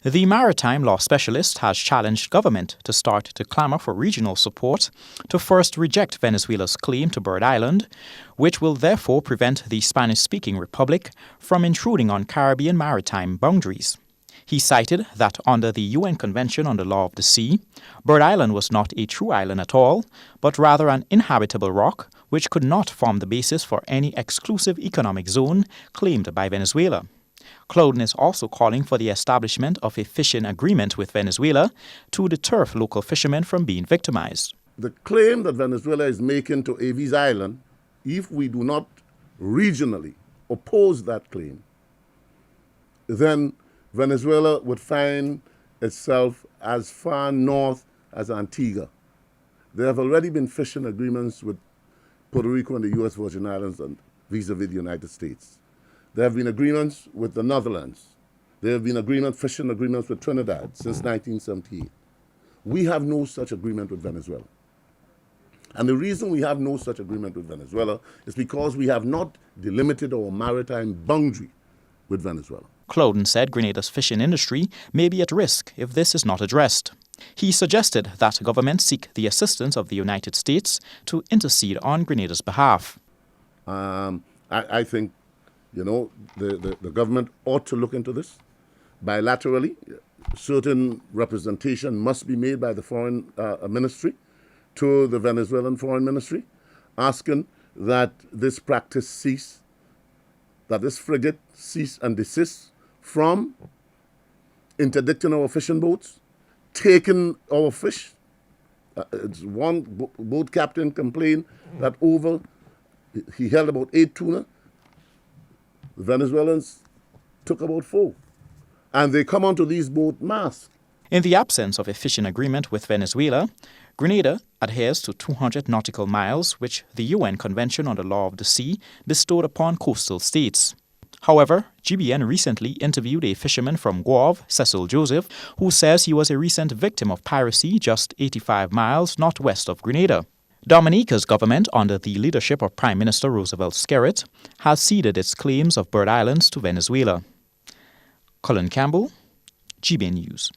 The maritime law specialist has challenged government to start to clamor for regional support to first reject Venezuela's claim to Bird Island, which will therefore prevent the Spanish-speaking republic from intruding on Caribbean maritime boundaries. He cited that under the UN Convention on the Law of the Sea, Bird Island was not a true island at all, but rather an inhabitable rock which could not form the basis for any exclusive economic zone claimed by Venezuela. Clouden is also calling for the establishment of a fishing agreement with Venezuela to deter local fishermen from being victimized. The claim that Venezuela is making to Aves Island, if we do not regionally oppose that claim, then Venezuela would find itself as far north as Antigua. There have already been fishing agreements with Puerto Rico and the U.S. Virgin Islands and vis-a-vis the United States. There have been agreements with the Netherlands. There have been fishing agreements with Trinidad since 1978. We have no such agreement with Venezuela. And the reason we have no such agreement with Venezuela is because we have not delimited our maritime boundary with Venezuela. Clouden said Grenada's fishing industry may be at risk if this is not addressed. He suggested that government seek the assistance of the United States to intercede on Grenada's behalf. I think, the government ought to look into this bilaterally. Certain representation must be made by the foreign ministry to the Venezuelan foreign ministry, asking that this practice cease, that this frigate cease and desist from interdicting our fishing boats, taking our fish. One boat captain complained that he held about 8 tuna. The Venezuelans took about 4. And they come onto these boats masked. In the absence of a fishing agreement with Venezuela, Grenada adheres to 200 nautical miles, which the UN Convention on the Law of the Sea bestowed upon coastal states. However, GBN recently interviewed a fisherman from Guave, Cecil Joseph, who says he was a recent victim of piracy just 85 miles northwest of Grenada. Dominica's government, under the leadership of Prime Minister Roosevelt Skerrit, has ceded its claims of Bird Islands to Venezuela. Colin Campbell, GBN News.